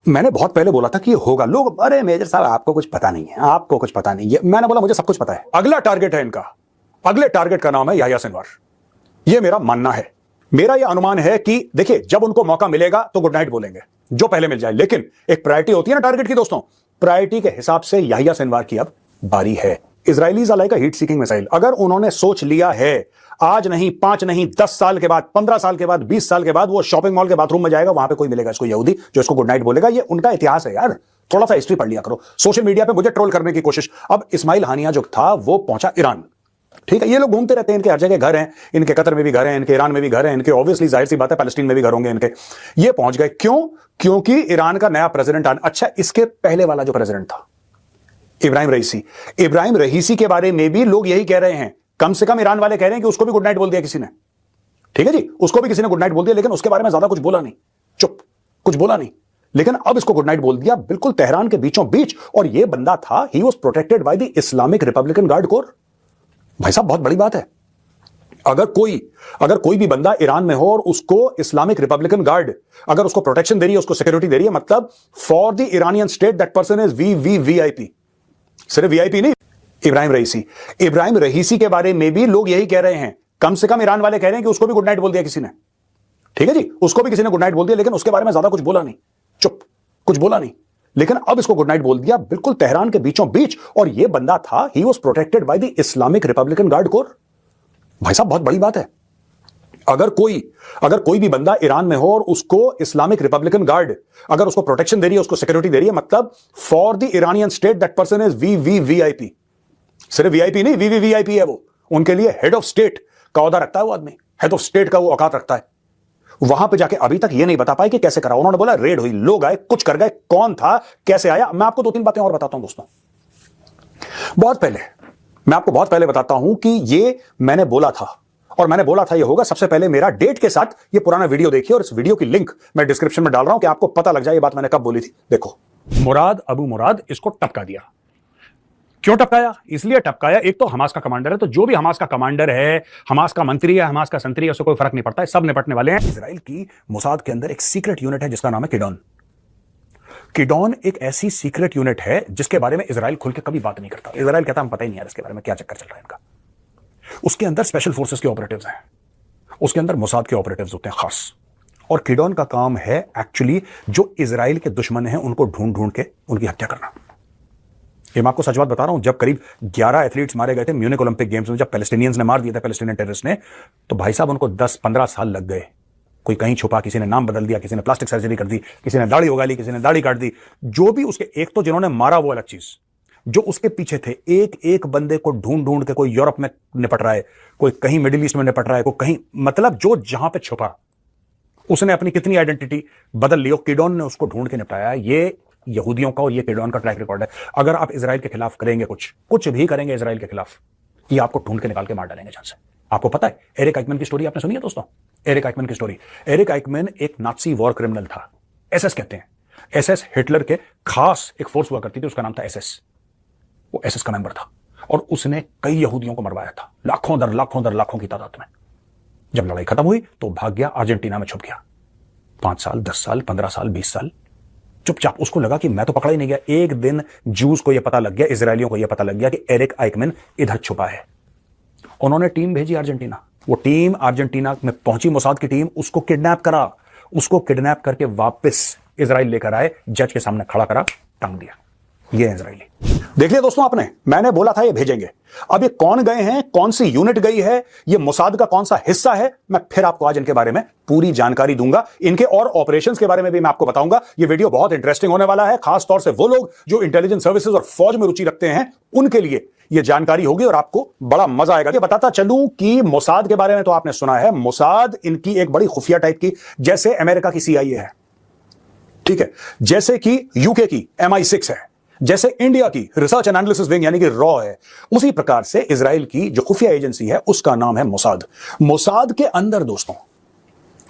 मैंने बहुत पहले बोला था कि ये होगा। लोग अरे मेजर साहब आपको कुछ पता नहीं है, आपको कुछ पता नहीं है। मैंने बोला मुझे सब कुछ पता है। अगला टारगेट है इनका, अगले टारगेट का नाम है याह्या सिनवार। ये मेरा मानना है, मेरा ये अनुमान है कि देखिए जब उनको मौका मिलेगा तो गुड नाइट बोलेंगे, जो पहले मिल जाए। लेकिन एक प्रायोरिटी होती है ना टारगेट की दोस्तों, प्रायोरिटी के हिसाब से याह्या सिनवार की अब बारी है। Israelis are like a heat seeking missile. अगर उन्होंने सोच लिया है आज नहीं, 5 नहीं, 10 साल के बाद, 15 साल के बाद, 20 साल के बाद वो शॉपिंग मॉल के बाथरूम में जाएगा, वहां पे कोई मिलेगा इसको यहूदी जो इसको गुड नाइट बोलेगा। ये उनका इतिहास है यार, थोड़ा सा हिस्ट्री पढ़ लिया करो। सोशल मीडिया पे मुझे ट्रोल करने की कोशिश। अब इस्माइल हानिया जो था वो पहुंचा ईरान, ठीक है। ये लोग घूमते रहते हैं, इनके हर जगह घर हैं, इनके कतर में भी घर हैं, इनके ईरान में भी घर हैं, इनके ऑब्वियसली जाहिर सी बात है पैलेस्टीन में भी घर होंगे इनके। ये पहुंच गए क्यों? क्योंकि ईरान का नया प्रेसिडेंट अच्छा, इसके पहले वाला जो प्रेसिडेंट था इब्राहिम रईसी, इब्राहिम रईसी के बारे में भी लोग यही कह रहे हैं, कम से कम ईरान वाले कह रहे हैं कि उसको भी गुड नाइट बोल दिया किसी ने, ठीक है जी, उसको भी किसी ने गुड नाइट बोल दिया, लेकिन उसके बारे में ज्यादा कुछ बोला नहीं, चुप, कुछ बोला नहीं। लेकिन अब इसको गुड नाइट बोल दिया बिल्कुल तेहरान के बीचों बीच। और यह बंदा था, he was protected by the Islamic Republican guard core. भाई साहब बहुत बड़ी बात है। अगर कोई भी बंदा ईरान में हो और उसको इस्लामिक रिपब्लिकन गार्ड अगर उसको प्रोटेक्शन दे रही है, उसको सिक्योरिटी दे रही है, मतलब for the Iranian state that person is VVVIP. सिर्फ वीआईपी नहीं, इब्राहिम रईसी के बारे में भी लोग यही कह रहे हैं, कम से कम ईरान वाले कह रहे हैं कि उसको भी गुड नाइट बोल दिया किसी ने, ठीक है जी, उसको भी किसी ने गुड नाइट बोल दिया, लेकिन उसके बारे में ज्यादा कुछ बोला नहीं, चुप, कुछ बोला नहीं। लेकिन अब इसको गुड नाइट बोल दिया बिल्कुल तेहरान के बीचों बीच। और यह बंदा था, he was protected by the Islamic Republican guard core. भाई साहब बहुत बड़ी बात है। अगर कोई भी बंदा ईरान में हो और उसको इस्लामिक रिपब्लिकन गार्ड अगर उसको प्रोटेक्शन दे रही है, उसको सिक्योरिटी दे रही है, मतलब for the Iranian state that person is VVVIP. सिर्फ वीआईपी नहीं, वीवीवीआईपी है वो। उनके लिए हेड ऑफ स्टेट का ओहदा रखता है वो आदमी, हेड ऑफ स्टेट का वो औकात रखता है। वहां पे जाके अभी तक ये नहीं बता पाए कि कैसे करा। उन्होंने बोला रेड हुई, लोग आए, कुछ कर गए, कौन था, कैसे आया। मैं आपको 2-3 बातें और बताता हूं दोस्तों। मैं आपको बहुत पहले बताता हूं कि ये मैंने बोला था, और मैंने बोला था ये होगा। सबसे पहले मेरा डेट के साथ ये पुराना वीडियो देखिए, और इस वीडियो की लिंक मैं डिस्क्रिप्शन में डाल रहा हूं कि आपको पता लग जाए ये बात मैंने कब बोली थी। देखो, मुराद अबू मुराद इसको टपका दिया। क्यों टपकाया? इसलिए टपकाया, एक तो हमास का कमांडर है, तो जो भी हमास का कमांडर है, हमास का मंत्री है, हमास का संतरी है, उससे कोई फर्क नहीं पड़ता है, सब निपटने वाले हैं। इजराइल की मोसाद के अंदर एक सीक्रेट यूनिट है जिसका नाम है किडॉन। किडॉन एक ऐसी सीक्रेट यूनिट है जिसके बारे में इजराइल खुल के कभी बात नहीं करता। इजराइल कहता हम पता ही नहीं यार इसके बारे में क्या चक्कर चल रहा है इनका। उसके अंदर स्पेशल फोर्सेस के ऑपरेटिव्स हैं, उसके अंदर मोसाद के ऑपरेटिव्स होते हैं खास। और किडॉन का काम है एक्चुअली जो इजराइल के दुश्मन हैं उनको ढूंढ ढूंढ के उनकी हत्या करना। ये मैं आपको सच बात बता रहा हूं, जब करीब 11 एथलीट्स मारे गए थे म्यूनिक ओलंपिक गेम्स में, जब पैलेस्टीनियंस ने मार दिया था, पैलेस्टीनियन टेररिस्ट ने, तो भाई साहब उनको 10-15 साल लग गए। कोई कहीं छुपा, किसी ने नाम बदल दिया, किसी ने प्लास्टिक सर्जरी कर दी, किसी ने दाढ़ी उगा ली, किसी ने दाढ़ी काट दी, जो भी उसके, एक तो जिन्होंने मारा वो अलग चीज, जो उसके पीछे थे, एक एक बंदे को ढूंढ ढूंढ के, कोई यूरोप में निपट रहा है, कोई कहीं मिडिल ईस्ट में निपट रहा है, कोई कहीं, मतलब जो जहां पे छुपा उसने अपनी कितनी आइडेंटिटी बदल ली, किडॉन ने उसको ढूंढ के निपटाया। ये यहूदियों का और ये किडॉन का ट्रैक रिकॉर्ड है। अगर आप इजराइल के खिलाफ करेंगे, कुछ भी करेंगे इजराइल के खिलाफ, ये आपको ढूंढ के निकाल के मार डालेंगे जान से। आपको पता है एरिक आइकमैन की स्टोरी आपने सुनी है दोस्तों? एरिक आइकमैन की स्टोरी। एरिक आइकमैन एक नाजी वॉर क्रिमिनल था, एसएस कहते हैं। एसएस हिटलर के खास एक फोर्स हुआ करती थी, उसका नाम था एसएस। वो एसएस का मेंबर था और उसने कई यहूदियों को मरवाया था, लाखों की तादाद में। जब लड़ाई खत्म हुई तो भाग गया, अर्जेंटीना में छुप गया। 5 साल, 10 साल, 15 साल, 20 साल चुपचाप। उसको लगा कि मैं तो पकड़ा ही नहीं गया। एक दिन जूस को यह पता लग गया, इजरायलियों को यह पता लग गया कि एरिक आइकमैन इधर छुपा है। उन्होंने टीम भेजी अर्जेंटीना। वो टीम अर्जेंटीना में पहुंची, मोसाद की टीम, उसको किडनैप करा। उसको किडनैप करके वापस इजराइल लेकर आए, जज के सामने खड़ा करा, टांग दिया। ये है इजरायली। देख लिया दोस्तों आपने, मैंने बोला था ये भेजेंगे। अब ये कौन गए हैं, कौन सी यूनिट गई है, ये मोसाद का कौन सा हिस्सा है, मैं फिर आपको आज इनके बारे में पूरी जानकारी दूंगा। इनके और ऑपरेशंस के बारे में भी मैं आपको बताऊंगा। ये वीडियो बहुत इंटरेस्टिंग होने वाला है, खास तौर से वो लोग जो इंटेलिजेंस सर्विसेज और फौज में रुचि रखते हैं उनके लिए ये जानकारी होगी और आपको बड़ा मजा आएगा। ये बताता चलूं कि मोसाद के बारे में तो आपने सुना है, मोसाद इनकी एक बड़ी खुफिया टाइप की, जैसे अमेरिका की CIA है, ठीक है, जैसे कि यूके की MI6 है, जैसे इंडिया की रिसर्च एंड एनालिसिस विंग यानी कि रॉ है, उसी प्रकार से इजराइल की जो खुफिया एजेंसी है उसका नाम है मोसाद। मोसाद के अंदर दोस्तों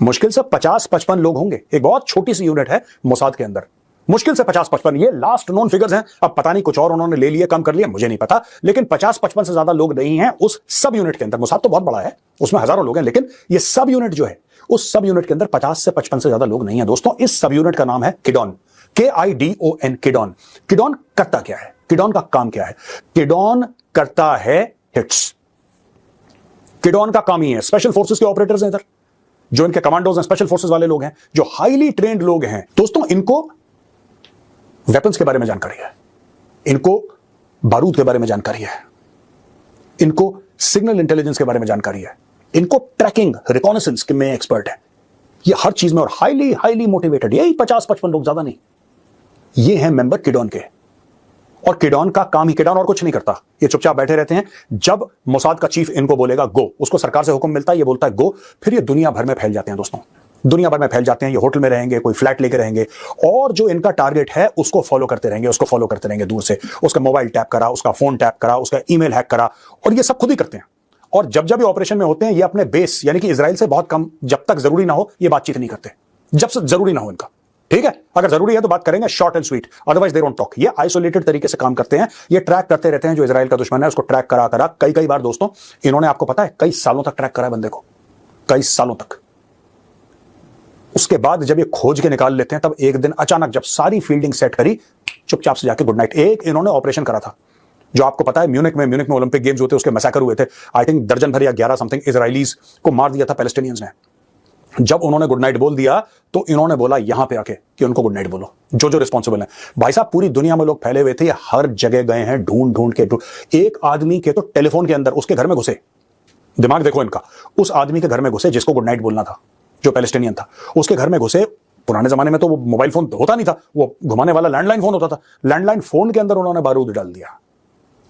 मुश्किल से 50-55 लोग होंगे। एक बहुत छोटी सी यूनिट है मोसाद के अंदर, मुश्किल से 50-55। ये लास्ट नोन फिगर्स हैं, अब पता नहीं कुछ और उन्होंने ले लिए, कम कर लिया, मुझे नहीं पता, लेकिन 50-55 से ज्यादा लोग नहीं हैं उस सब यूनिट के अंदर। मोसाद तो बहुत बड़ा है, उसमें हजारों लोग हैं, लेकिन ये सब यूनिट जो है उस सब यूनिट के अंदर 50 से 55 से ज्यादा लोग नहीं है दोस्तों। इस सब यूनिट का नाम है किडॉन। KIDON, किडॉन। किडॉन करता क्या है? किडॉन का काम क्या है? किडॉन करता है हिट्स। किडॉन का काम ही है, स्पेशल फोर्सेस के ऑपरेटर्स हैं इधर, जो इनके कमांडोज हैं, स्पेशल फोर्सेस वाले लोग हैं, जो हाईली ट्रेंड लोग हैं। दोस्तों, इनको वेपन्स के बारे में जानकारी है, इनको बारूद के बारे में जानकारी है, इनको सिग्नल इंटेलिजेंस के बारे में जानकारी है, इनको ट्रैकिंग, रिकॉनेसेंस के में एक्सपर्ट है, ये हर चीज में, और हाईली हाईली मोटिवेटेड। यही 50-55 लोग, ज्यादा नहीं, ये हैं मेंबर किडॉन के। और किडॉन का काम ही, किडॉन और कुछ नहीं करता, ये चुपचाप बैठे रहते हैं। जब मोसाद का चीफ इनको बोलेगा गो, उसको सरकार से हुक्म मिलता है, ये बोलता है गो, फिर ये दुनिया भर में फैल जाते हैं। दोस्तों, दुनिया भर में फैल जाते हैं। ये होटल में रहेंगे, कोई फ्लैट लेके रहेंगे, और जो इनका टारगेट है उसको फॉलो करते रहेंगे, उसको फॉलो करते रहेंगे दूर से। उसका मोबाइल टैप करा, उसका फोन टैप करा, उसका ईमेल हैक करा, और ये सब खुद ही करते हैं। और जब जब ये ऑपरेशन में होते हैं, ये अपने बेस यानी कि इजराइल से बहुत कम, जब तक जरूरी ना हो ये बातचीत नहीं करते, जब से जरूरी ना हो इनका। ठीक है, अगर जरूरी है तो बात करेंगे, short and sweet, otherwise they don't talk. ये आइसोलेटेड तरीके से काम करते हैं, ये ट्रैक करते रहते हैं जो इजराइल का दुश्मन है, उसको ट्रैक करा करा कई बार। दोस्तों, इन्होंने, आपको पता है, कई सालों तक ट्रैक करा है बंदे को, कई सालों तक। उसके बाद जब ये खोज के निकाल लेते हैं, तब एक दिन अचानक जब सारी फील्डिंग सेट करी, चुपचाप से जाके गुड नाइट। एक इन्होंने ऑपरेशन करा था, जो आपको पता है, म्यूनिक में ओलंपिक गेम्स होते, उसके मैसेकर हुए थे। आई थिंक दर्जन भर या 11 समथिंग इजराइलीज को मार दिया था पैलेस्टीनियंस ने। जब उन्होंने गुड नाइट बोल दिया, तो इन्होंने बोला यहां पे आके कि उनको गुड नाइट बोलो, जो रिस्पॉन्सिबल है। भाई साहब, पूरी दुनिया में लोग फैले हुए थे, हर जगह गए हैं, ढूंढ के। एक आदमी के तो टेलीफोन के अंदर, उसके घर में घुसे, दिमाग देखो इनका, उस आदमी के घर में घुसे जिसको गुड नाइट बोलना था, जो पैलेस्टीनियन था, उसके घर में घुसे। पुराने जमाने में तो वो मोबाइल फोन होता नहीं था, वो घुमाने वाला लैंडलाइन फोन होता था। लैंडलाइन फोन के अंदर उन्होंने बारूद डाल दिया,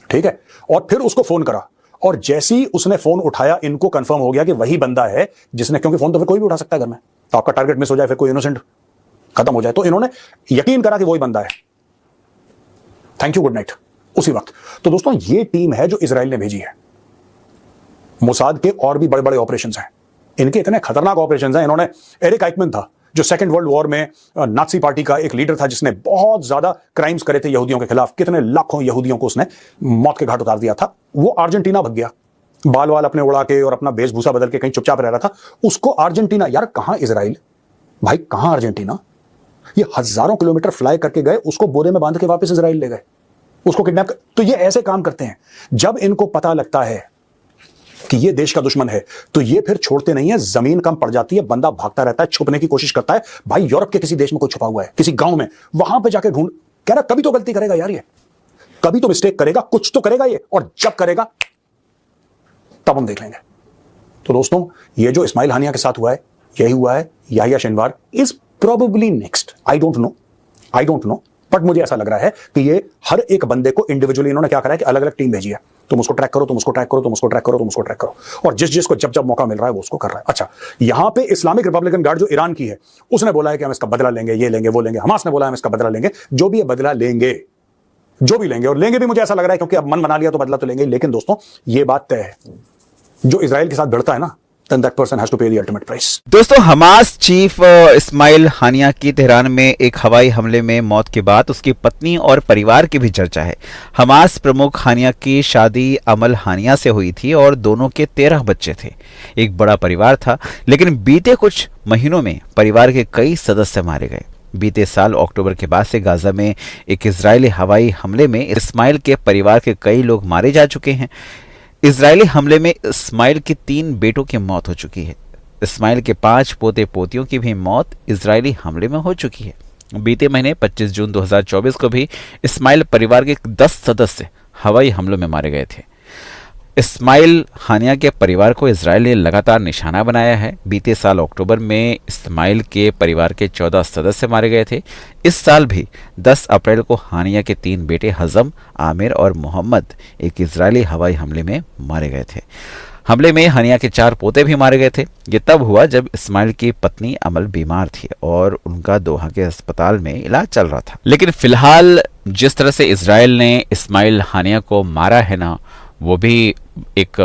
ठीक है, और फिर उसको फोन करा। और जैसे ही उसने फोन उठाया, इनको कंफर्म हो गया कि वही बंदा है जिसने, क्योंकि फोन तो फिर कोई भी उठा सकता है घर में, तो आपका टारगेट मिस हो जाए, फिर कोई इनोसेंट खत्म हो जाए, तो इन्होंने यकीन करा कि वही बंदा है। थैंक यू, गुड नाइट, उसी वक्त। तो दोस्तों, ये टीम है जो इजराइल ने भेजी है। मोसाद के और भी बड़े बड़े ऑपरेशन हैं, इनके इतने खतरनाक ऑपरेशन हैं। इन्होंने, एरिक आइकमैन था जो सेकेंड वर्ल्ड वॉर में नाजी पार्टी का एक लीडर था, जिसने बहुत ज्यादा क्राइम्स करे थे यहूदियों के खिलाफ, कितने लाखों यहूदियों को उसने मौत के घाट उतार दिया था। वो अर्जेंटीना भाग गया, बाल वाल अपने उड़ा के और अपना वेशभूषा बदल के कहीं चुपचाप रह रहा था। उसको अर्जेंटीना, यार कहां इजराइल भाई, कहां अर्जेंटीना, ये हजारों किलोमीटर फ्लाई करके गए, उसको बोरे में बांध के वापस इजराइल ले गए, उसको किडनैप कर। तो ये ऐसे काम करते हैं। जब इनको पता लगता है कि ये देश का दुश्मन है, तो ये फिर छोड़ते नहीं है। जमीन कम पड़ जाती है, बंदा भागता रहता है, छुपने की कोशिश करता है। भाई, यूरोप के किसी देश में कोई छुपा हुआ है, किसी गांव में, वहां पे जाके ढूंढ, कह रहा कभी तो गलती करेगा यार, ये कभी तो मिस्टेक करेगा, कुछ तो करेगा ये, और जब करेगा तब हम देख लेंगे। तो दोस्तों, ये जो इस्माइल हानिया के साथ हुआ है, यही हुआ है। Yahya Sinwar is probably next, I don't know, but मुझे ऐसा लग रहा है कि ये हर एक बंदे को इंडिविजुअली इन्होंने क्या करा है कि अलग अलग टीम भेजी है, तुम उसको ट्रैक करो, तुम उसको ट्रैक करो, तुम उसको ट्रैक करो, तुम उसको ट्रैक करो, और जिस को जब जब मौका मिल रहा है वो उसको कर रहा है। अच्छा, यहां पे इस्लामिक रिपब्लिकन गार्ड जो ईरान की है, उसने बोला है कि हम इसका बदला लेंगे, ये लेंगे, वो लेंगे। हमास ने बोला हम इसका बदला लेंगे, जो भी ये बदला लेंगे, जो भी लेंगे, और लेंगे भी, मुझे ऐसा लग रहा है, क्योंकि अब मन बना लिया तो बदला तो लेंगे। लेकिन दोस्तों, ये बात तय है, जो इजराइल के साथ भिड़ता है ना, then that person has to pay the ultimate price। दोस्तों, हमास चीफ इस्माइल हानिया की तेहरान में एक हवाई हमले में मौत के बाद उसकी पत्नी और परिवार की भी चर्चा है। हमास प्रमुख हानिया की शादी अमल हानिया से हुई थी और दोनों के 13 बच्चे थे, एक बड़ा परिवार था। लेकिन बीते कुछ महीनों में परिवार के कई सदस्य मारे गए। बीते साल अक्टूबर के बाद से गाजा में एक इजरायली हवाई हमले में इस्माइल के परिवार के कई लोग मारे जा चुके हैं। इजरायली हमले में इस्माइल के 3 बेटों की मौत हो चुकी है। इस्माइल के 5 पोते पोतियों की भी मौत इजरायली हमले में हो चुकी है। बीते महीने 25 जून 2024 को भी इस्माइल परिवार के 10 सदस्य हवाई हमलों में मारे गए थे। इस्माइल हानिया के परिवार को इजराइल ने लगातार निशाना बनाया है। बीते साल अक्टूबर में इस्माइल के परिवार के 14 सदस्य मारे गए थे। इस साल भी 10 अप्रैल को हानिया के 3 बेटे हजम, आमिर और मोहम्मद एक इजरायली हवाई हमले में मारे गए थे। हमले में हानिया के 4 पोते भी मारे गए थे। ये तब हुआ जब इस्माइल की पत्नी अमल बीमार थी और उनका दोहा के अस्पताल में इलाज चल रहा था। लेकिन फिलहाल जिस तरह से इजराइल ने इस्माइल हानिया को मारा है ना, वो भी एक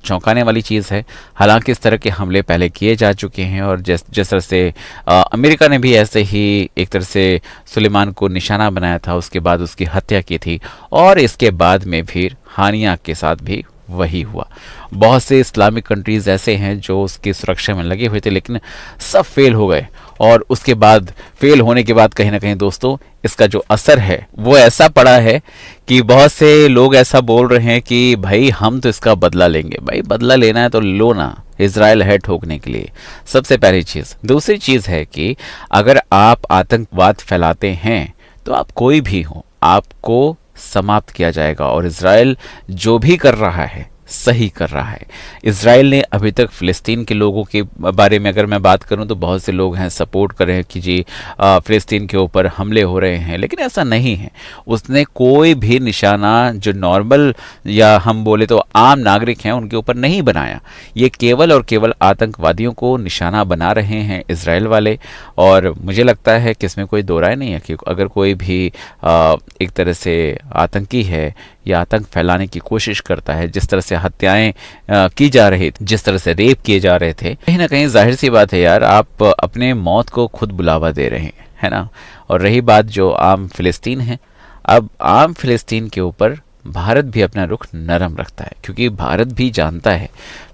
चौंकाने वाली चीज़ है। हालांकि इस तरह के हमले पहले किए जा चुके हैं और जिस तरह से अमेरिका ने भी ऐसे ही एक तरह से सुलेमान को निशाना बनाया था, उसके बाद उसकी हत्या की थी, और इसके बाद में फिर हानिया के साथ भी वही हुआ। बहुत से इस्लामिक कंट्रीज़ ऐसे हैं जो उसकी सुरक्षा में लगे हुए थे, लेकिन सब फेल हो गए और उसके बाद फेल होने के बाद कहीं ना कहीं दोस्तों इसका जो असर है वो ऐसा पड़ा है कि बहुत से लोग ऐसा बोल रहे हैं कि भाई हम तो इसका बदला लेंगे। भाई बदला लेना है तो लो ना, इजराइल है ठोकने के लिए। सबसे पहली चीज़। दूसरी चीज़ है कि अगर आप आतंकवाद फैलाते हैं तो आप कोई भी हो, आपको समाप्त किया जाएगा। और इजराइल जो भी कर रहा है सही कर रहा है। इजराइल ने अभी तक फ़िलिस्तीन के लोगों के बारे में अगर मैं बात करूं तो बहुत से लोग हैं सपोर्ट कर रहे हैं कि जी फ़िलिस्तीन के ऊपर हमले हो रहे हैं, लेकिन ऐसा नहीं है। उसने कोई भी निशाना जो नॉर्मल या हम बोले तो आम नागरिक हैं उनके ऊपर नहीं बनाया। ये केवल और केवल आतंकवादियों को निशाना बना रहे हैं इजराइल वाले। और मुझे लगता है कि इसमें कोई दो राय नहीं है कि अगर कोई भी एक तरह से आतंकी है या आतंक फैलाने की कोशिश करता है, जिस तरह से हत्याएं की जा रही थी, जिस तरह से रेप किए जा रहे थे, कहीं ना कहीं जाहिर सी बात है यार, आप अपने मौत को खुद बुलावा दे रहे हैं, है ना। और रही बात जो आम फिलिस्तीन है, अब आम फिलिस्तीन के ऊपर भारत भी अपना रुख नरम रखता है, क्योंकि भारत भी जानता है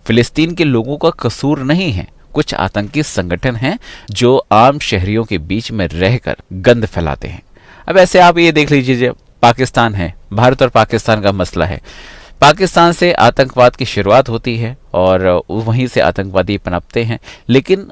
फिलिस्तीन के लोगों का कसूर नहीं है। कुछ आतंकी संगठन हैं जो आम शहरियों के बीच में रहकर गंद फैलाते हैं। अब ऐसे आप ये देख लीजिए, पाकिस्तान है, भारत और पाकिस्तान का मसला है। पाकिस्तान से आतंकवाद की शुरुआत होती है और वहीं से आतंकवादी पनपते हैं। लेकिन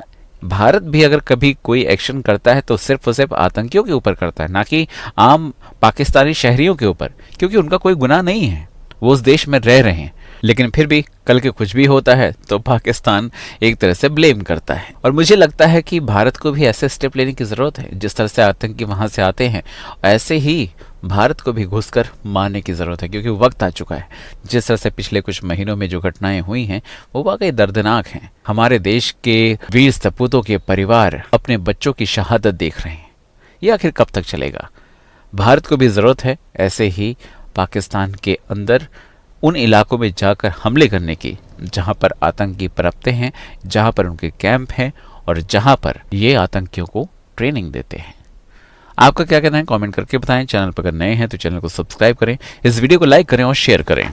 भारत भी अगर कभी कोई एक्शन करता है तो सिर्फ और सिर्फ आतंकियों के ऊपर करता है, ना कि आम पाकिस्तानी शहरियों के ऊपर, क्योंकि उनका कोई गुनाह नहीं है, वो उस देश में रह रहे हैं। लेकिन फिर भी कल के कुछ भी होता है तो पाकिस्तान एक तरह से ब्लेम करता है। और मुझे लगता है कि भारत को भी ऐसे स्टेप लेने की ज़रूरत है। जिस तरह से आतंकी वहाँ से आते हैं, ऐसे ही भारत को भी घुसकर मारने की ज़रूरत है, क्योंकि वक्त आ चुका है। जिस तरह से पिछले कुछ महीनों में जो घटनाएं हुई हैं वो वाकई दर्दनाक हैं। हमारे देश के वीर सपूतों के परिवार अपने बच्चों की शहादत देख रहे हैं। ये आखिर कब तक चलेगा? भारत को भी ज़रूरत है ऐसे ही पाकिस्तान के अंदर उन इलाकों में जाकर हमले करने की जहां पर आतंकी पनपते हैं, जहां पर उनके कैंप हैं और जहां पर ये आतंकियों को ट्रेनिंग देते हैं। आपका क्या कहना है कमेंट करके बताएं। चैनल पर अगर नए हैं तो चैनल को सब्सक्राइब करें, इस वीडियो को लाइक करें और शेयर करें।